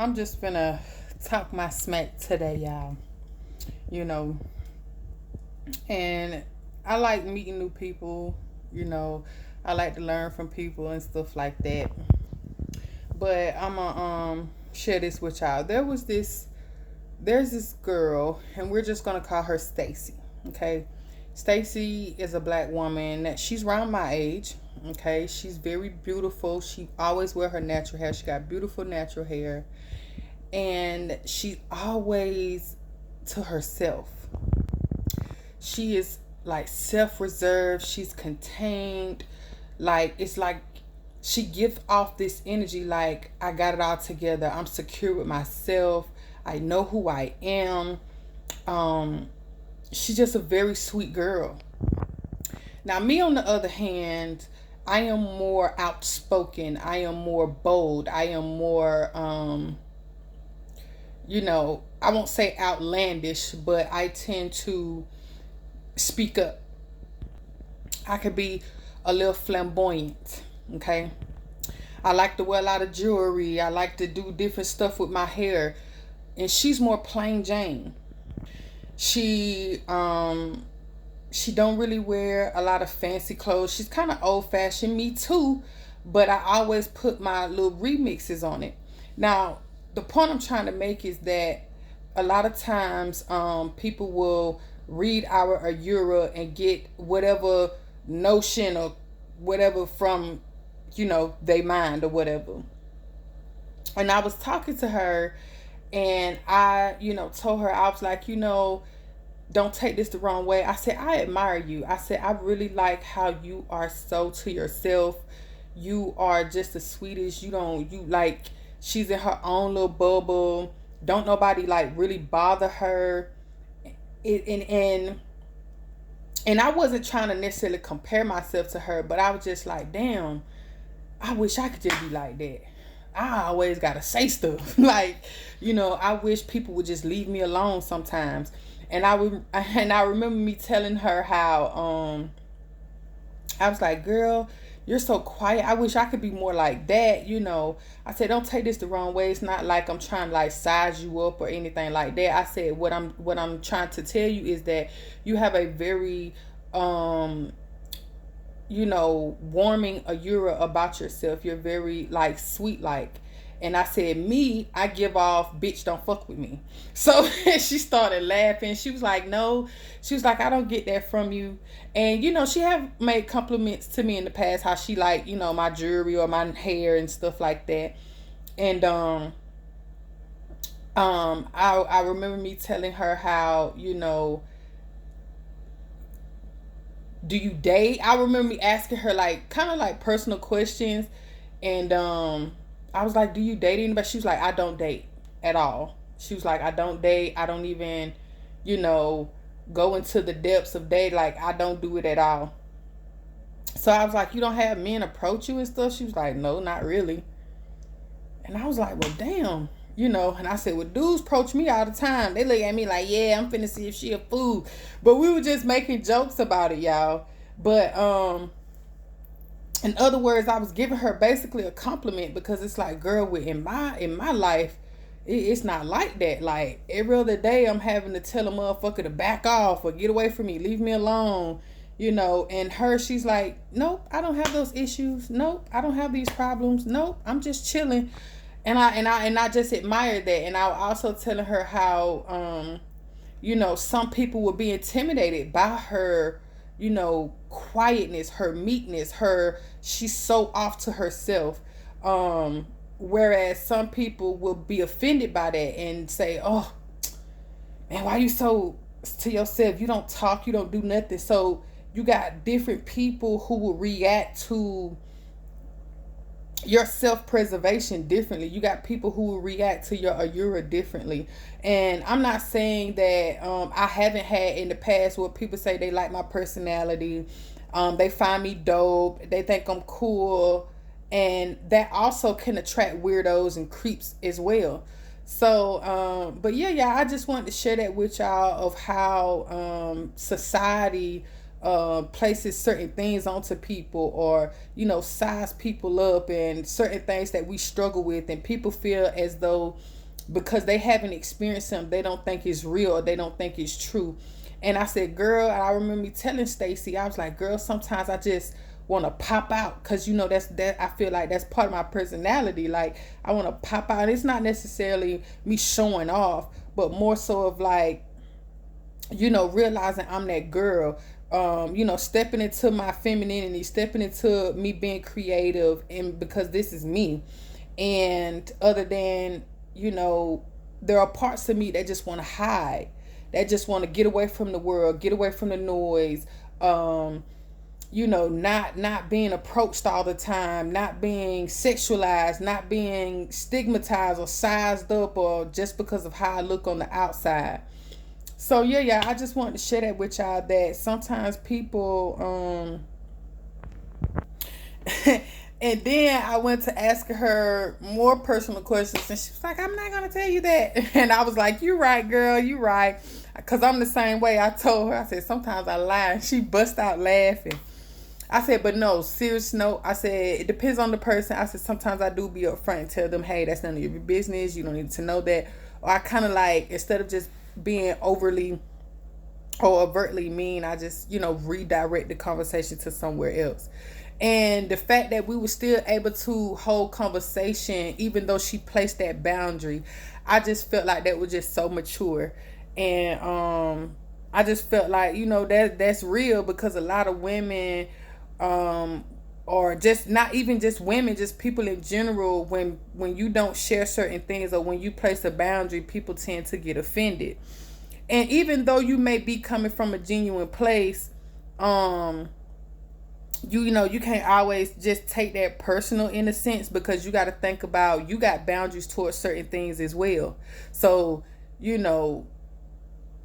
I'm just gonna talk my smack today, y'all. You know, and I like meeting new people. You know, I like to learn from people and stuff like that. But I'm gonna share this with y'all. There's this girl, and we're just gonna call her Stacy. Okay, Stacy is a black woman. That she's around my age. Okay, she's very beautiful. She always wear her natural hair. She got beautiful natural hair, and she always to herself. She is like self-reserved. She's contained. Like it's like she gives off this energy like I got it all together. I'm secure with myself. I know who I am. Um, she's just a very sweet girl. Now, me on the other hand, I am more outspoken. I am more bold. I am more, I won't say outlandish, but I tend to speak up. I could be a little flamboyant. Okay. I like to wear a lot of jewelry. I like to do different stuff with my hair. And she's more plain Jane. She don't really wear a lot of fancy clothes. She's kind of old fashioned, me too, but I always put my little remixes on it. Now, the point I'm trying to make is that a lot of times people will read our Ayura and get whatever notion or whatever from, they mind or whatever. And I was talking to her and I, told her, I was like, don't take this the wrong way. I said, I admire you. I said, I really like how you are so to yourself. You are just the sweetest. You like, she's in her own little bubble. Don't nobody like really bother her. It, and I wasn't trying to necessarily compare myself to her, but I was just like, damn, I wish I could just be like that. I always gotta say stuff. Like, I wish people would just leave me alone sometimes. And I remember me telling her how I was like, girl, you're so quiet. I wish I could be more like that. I said, don't take this the wrong way. It's not like I'm trying to like size you up or anything like that. I said what I'm trying to tell you is that you have a very warming aura about yourself. You're very like sweet like. And I said, me, I give off, bitch, don't fuck with me. So she started laughing. She was like, no. She was like, I don't get that from you. And, she have made compliments to me in the past, how she like, my jewelry or my hair and stuff like that. And I remember me telling her how, do you date? I remember me asking her like kind of like personal questions. And I was like, do you date anybody? She was like, I don't date at all. She was like, I don't date. I don't even, go into the depths of date. Like, I don't do it at all. So I was like, you don't have men approach you and stuff? She was like, no, not really. And I was like, well, damn. And I said, well, dudes approach me all the time. They look at me like, yeah, I'm finna see if she a fool. But we were just making jokes about it, y'all. But, in other words, I was giving her basically a compliment because it's like, girl, in my life, it's not like that. Like every other day, I'm having to tell a motherfucker to back off or get away from me, leave me alone, And she's like, nope, I don't have those issues. Nope, I don't have these problems. Nope, I'm just chilling. And I just admired that. And I was also telling her how, some people will be intimidated by her quietness, her meekness, she's so off to herself. Whereas some people will be offended by that and say, oh man, why you so to yourself? You don't talk, you don't do nothing. So you got different people who will react to your self-preservation differently. You got people who will react to your Ayura differently. And I'm not saying that I haven't had in the past where people say they like my personality, they find me dope, they think I'm cool, and that also can attract weirdos and creeps as well. So but yeah, I just wanted to share that with y'all of how society places certain things onto people, or size people up, and certain things that we struggle with, and people feel as though because they haven't experienced something, they don't think it's real, or they don't think it's true. And I said, girl, I remember me telling Stacy, I was like, girl, sometimes I just want to pop out, because that I feel like that's part of my personality. Like, I want to pop out. And it's not necessarily me showing off, but more so of like, realizing I'm that girl, stepping into my femininity, stepping into me being creative, and because this is me. And other than, there are parts of me that just want to hide, that just want to get away from the world, get away from the noise, not being approached all the time, not being sexualized, not being stigmatized or sized up, or just because of how I look on the outside. So yeah, I just wanted to share that with y'all, that sometimes people and then I went to ask her more personal questions, and she was like, I'm not gonna tell you that. And I was like, you're right, girl, you're right, because I'm the same way. I told her, I said, sometimes I lie. And she bust out laughing. I said, but no, serious note. I said, it depends on the person. I said, sometimes I do be upfront and tell them, hey, that's none of your business. You don't need to know that. Or I kind of like, instead of just being overly or overtly mean, I just, redirect the conversation to somewhere else. And the fact that we were still able to hold conversation, even though she placed that boundary, I just felt like that was just so mature. And I just felt like, that's real, because a lot of women, or just not even just women, just people in general, when you don't share certain things, or when you place a boundary, people tend to get offended. And even though you may be coming from a genuine place, you can't always just take that personal, in a sense, because you got to think about, you got boundaries towards certain things as well. So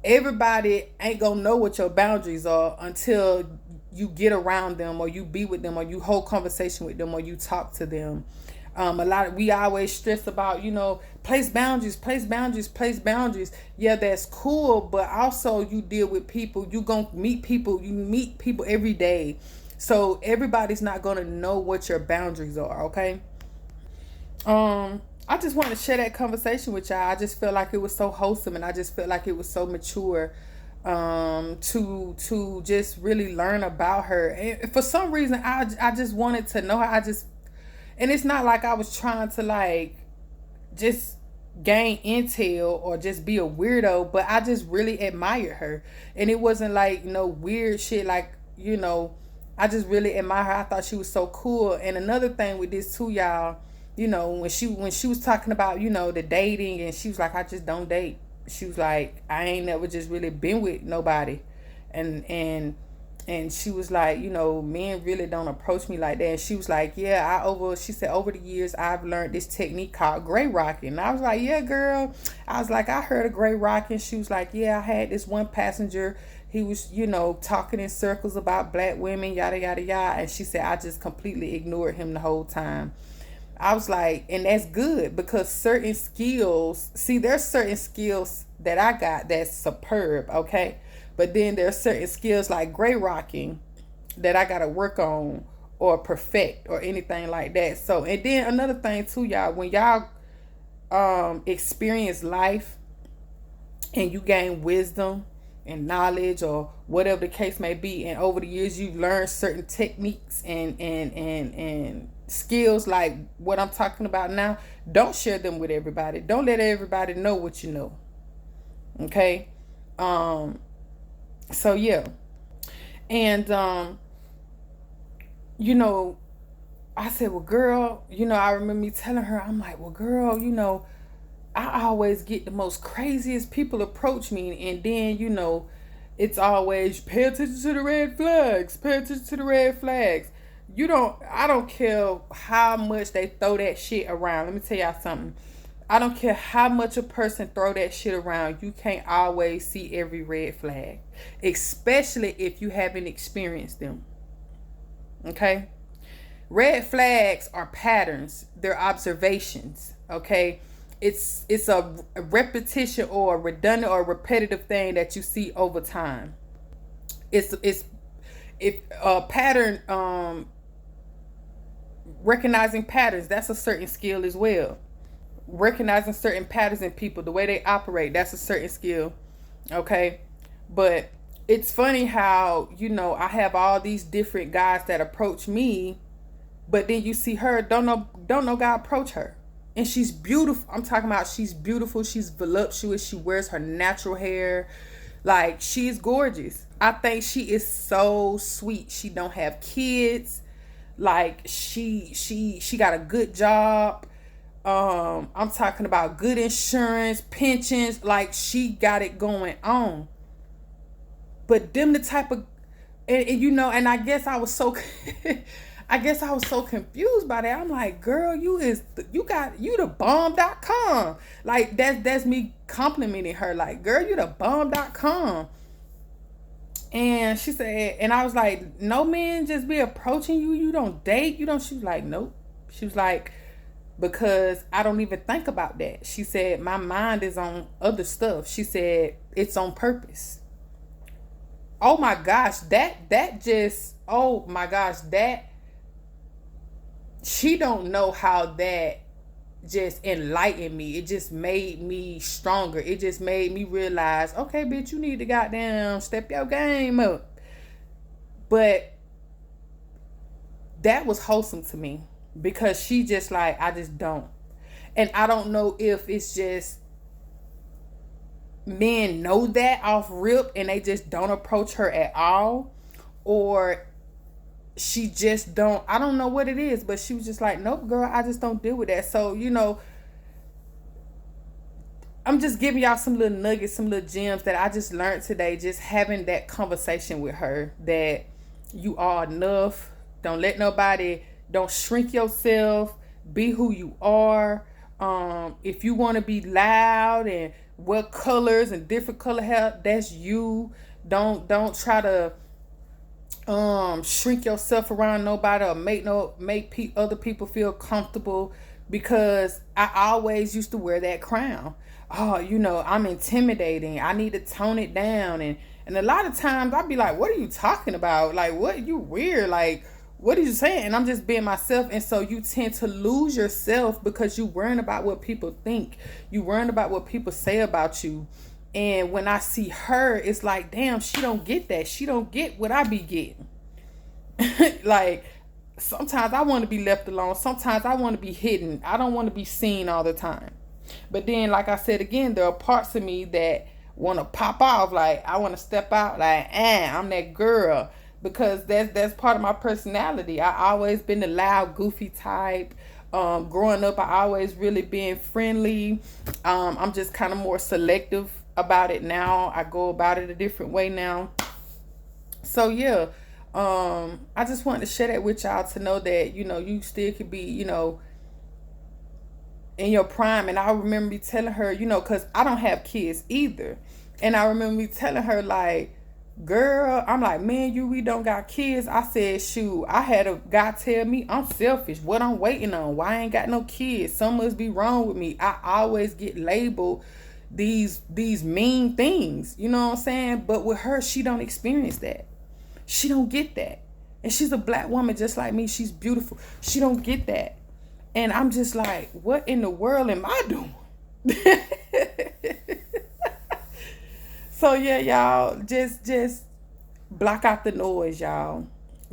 everybody ain't gonna know what your boundaries are until you get around them, or you be with them, or you hold conversation with them, or you talk to them. We always stress about, place boundaries, place boundaries, place boundaries. Yeah, that's cool, but also you deal with people. You gonna meet people. You meet people every day, so everybody's not gonna know what your boundaries are. Okay. I just wanted to share that conversation with y'all. I just felt like it was so wholesome, and I just felt like it was so mature, to just really learn about her. And for some reason, I just wanted to know her. And it's not like I was trying to like just gain intel or just be a weirdo, but I just really admired her. And it wasn't like no weird shit, like, I just really admire her. I thought she was so cool. And another thing with this too, y'all, when she was talking about, the dating, and she was like, I just don't date. She was like, I ain't never just really been with nobody. And she was like, men really don't approach me like that. And she was like, yeah, she said, over the years, I've learned this technique called gray rocking. And I was like, yeah, girl. I was like, I heard of gray rocking. She was like, yeah, I had this one passenger. He was, talking in circles about black women, yada, yada, yada. And she said, I just completely ignored him the whole time. I was like, and that's good, because certain skills, see, there's certain skills that I got that's superb, okay? But then there's certain skills like gray rocking that I got to work on or perfect or anything like that. So, and then another thing too, y'all, when y'all experience life and you gain wisdom and knowledge, or whatever the case may be, and over the years you've learned certain techniques and skills like what I'm talking about now, don't share them with everybody. Don't let everybody know what you know. Okay? So yeah. And I said, well, girl, I remember me telling her, I'm like, well, girl, I always get the most craziest people approach me, and then it's always pay attention to the red flags, pay attention to the red flags. I don't care how much they throw that shit around. Let me tell y'all something. I don't care how much a person throw that shit around. You can't always see every red flag, especially if you haven't experienced them. Okay? Red flags are patterns. They're observations. Okay? It's a repetition or a redundant or repetitive thing that you see over time. It's If pattern, recognizing patterns, that's a certain skill as well. Recognizing certain patterns in people, the way they operate, that's a certain skill. Okay. But it's funny how, I have all these different guys that approach me, but then you see her, don't know guy approach her. And she's beautiful. I'm talking about she's beautiful, she's voluptuous, she wears her natural hair. Like, she's gorgeous. I think she is so sweet. She don't have kids. Like, she got a good job. I'm talking about good insurance, pensions. Like, she got it going on. But them the type of, and I guess I was so I guess I was so confused by that. I'm like, girl, you the bomb.com. Like, that's me complimenting her. Like, girl, you the bomb.com. And she said, and I was like, no man just be approaching you. You don't date. You don't. She was like, nope. She was like, because I don't even think about that. She said, my mind is on other stuff. She said, it's on purpose. Oh my gosh, that just, oh my gosh, that, she don't know how that just enlightened me. It just made me stronger. It just made me realize, okay, bitch, you need to goddamn step your game up. But that was wholesome to me, because she just like, I just don't. And I don't know if it's just men know that off rip and they just don't approach her at all, or she just don't, I don't know what it is, but she was just like, nope, girl, I just don't deal with that. So, I'm just giving y'all some little nuggets, some little gems that I just learned today, just having that conversation with her, that you are enough. Don't let nobody, don't shrink yourself. Be who you are. If you want to be loud and wear colors and different color hair, that's you. Don't try to shrink yourself around nobody, or make other people feel comfortable, because I always used to wear that crown. Oh, I'm intimidating, I need to tone it down. And a lot of times I'd be like, what are you talking about? Like, what, you weird, like, what are you saying? And I'm just being myself. And so you tend to lose yourself because you worrying about what people think, you worrying about what people say about you. And when I see her, it's like, damn, she don't get that. She don't get what I be getting. Like, sometimes I want to be left alone. Sometimes I want to be hidden. I don't want to be seen all the time. But then, like I said again, there are parts of me that want to pop off. Like, I want to step out. Like, I'm that girl. Because that's part of my personality. I always been the loud, goofy type. Growing up, I always really been friendly. I'm just kind of more selective about it now. I go about it a different way now. So yeah, I just wanted to share that with y'all, to know that, you still could be, in your prime. And I remember me telling her, because I don't have kids either. And I remember me telling her, like, girl, I'm like, man, we don't got kids. I said, shoot, I had a guy tell me I'm selfish. What I'm waiting on? Why I ain't got no kids? Something must be wrong with me. I always get labeled these mean things. You know what I'm saying? But with her, she don't experience that. She don't get that. And she's a black woman just like me. She's beautiful. She don't get that. And I'm just like, what in the world am I doing? So yeah, y'all, just block out the noise, y'all.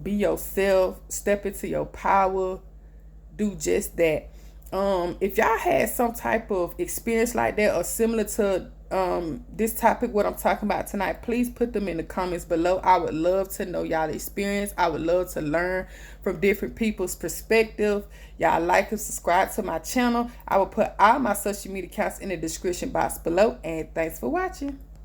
Be yourself. Step into your power. Do just that. If y'all had some type of experience like that, or similar to this topic, what I'm talking about tonight, please put them in the comments below. I would love to know y'all experience. I would love to learn from different people's perspective. Y'all like and subscribe to my channel. I will put all my social media accounts in the description box below. And thanks for watching.